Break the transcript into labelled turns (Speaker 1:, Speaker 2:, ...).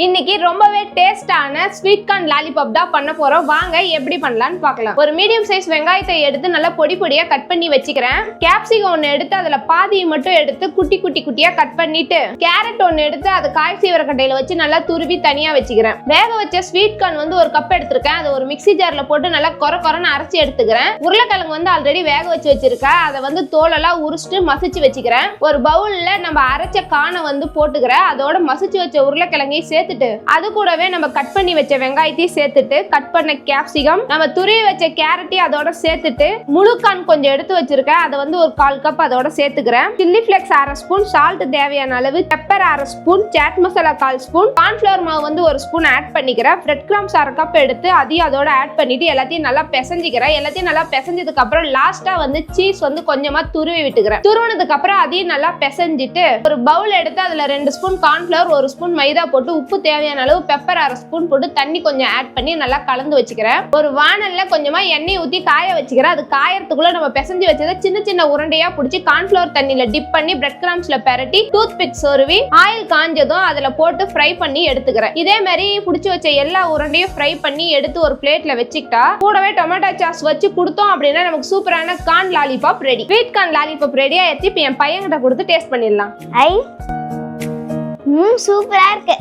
Speaker 1: இன்னைக்கு ரொம்பவே டேஸ்டான ஸ்வீட் கார்ன் லாலிபாப் தான் பண்ண போறோம். வாங்க எப்படி பண்ணலாம்னு பார்க்கலாம். ஒரு மீடியம் சைஸ் வெங்காயத்தை எடுத்து நல்லா பொடி பொடியா கட் பண்ணி வச்சுக்கிறேன். கேப்சிகம் ஒன்னு எடுத்து அதுல பாதியை மட்டும் எடுத்து குட்டி குட்டியா கட் பண்ணிட்டு, கேரட் ஒன்னு எடுத்து அது காய் சீவர கட்டையில வச்சு நல்லா துருவி தனியா வச்சுக்கிறேன். வேக வச்ச ஸ்வீட் கார்ன் வந்து ஒரு கப் எடுத்திருக்கேன். அதை ஒரு மிக்ஸி ஜார்ல போட்டு நல்லா கொரன்னு அரைச்சி எடுத்துக்கிறேன். உருளைக்கிழங்கு வந்து ஆல்ரெடி வேக வச்சு வச்சிருக்கேன். அதை வந்து தோலெல்லாம் உரிச்சிட்டு மசிச்சு வச்சுக்கிறேன். ஒரு பவுல்ல நம்ம அரைச்ச கானை வந்து போட்டுக்கிறேன். அதோட மசிச்சு வச்ச உருளைக்கிழங்கையும் சேர்த்துட்டு அது கூடவே நம்ம கட் பண்ணி வச்ச வெங்காயத்தையும் சேர்த்துட்டு, கட் பண்ண கேப்சிகம், நம்ம துருவி வச்ச கேரட்டையும் அதோட சேர்த்துட்டு, முழு கார்ன் கொஞ்சம் எடுத்து வச்சிருக்கேன். அதை வந்து ஒரு 1/4 கப் அதோட சேர்த்துக்கிறேன். சில்லி ஃபிளேக்ஸ் 1/2 ஸ்பூன், சால்ட் தேவையான அளவு, pepper 1/2 spoon, chaat masala 1/4 spoon, cornflour மாவு வந்து 1 ஸ்பூன் ஆட் பண்ணிக்கிறேன். பிரெட் கிரம்ஸ் 1/2 கப் எடுத்து அதையும் அதோட ஆட் பண்ணிட்டு எல்லாத்தையும் நல்லா பிசைஞ்சிக்கிறேன். எல்லாத்தையும் நல்லா பிசைஞ்சதுக்கு அப்புறம் லாஸ்டா வந்து சீஸ் வந்து கொஞ்சமா துருவி விட்டுக்கிறேன். துருவினதுக்கு அப்புறம் அதையும் நல்லா பிசைஞ்சிட்டு ஒரு பவுல் எடுத்து அதுல 2 ஸ்பூன் கார்ன்ஃபிளவர், 1 ஸ்பூன் மைதா போட்டு, உப்பு தேவையான அளவு, பெப்பர் 1/2 ஸ்பூன் போட்டு தண்ணி கொஞ்சம் ஆட் பண்ணி நல்லா கலந்து வச்சுக்கிறேன். ஒரு வாணல்ல கொஞ்சமா எண்ணெய் ஊத்தி காய வச்சுக்கிறேன். அது காயறதுக்குள்ள நம்ம பிசைஞ்சு வச்சதை சின்ன சின்ன உருண்டையா பிடிச்சி கார்ன்ஃபிளவர் தண்ணியில டிப் பண்ணி பிரெட் கிரம்ஸ்ல பெரட்டி டூத் பிக் சொருவி ஆயில் காஞ்சதும் அதுல போட்டு ஃப்ரை பண்ணி எடுத்துக்கிறேன். இதே மாதிரி பிடிச்சி வச்ச எல்லா உருண்டையும் ஃப்ரை பண்ணி எடுத்து ஒரு பிளேட்ல வச்சுக்கிட்டா, கூடவே டொமேட்டோ சாஸ் வச்சு கொடுத்தோம் அப்படின்னா நமக்கு சூப்பரான corn lollipop ready. Sweet corn lollipop ரெடியா எடுத்து இப்ப என் பையன்கிட்ட கொடுத்து டேஸ்ட் பண்ணிடலாம்.
Speaker 2: சூப்பரா இருக்கு.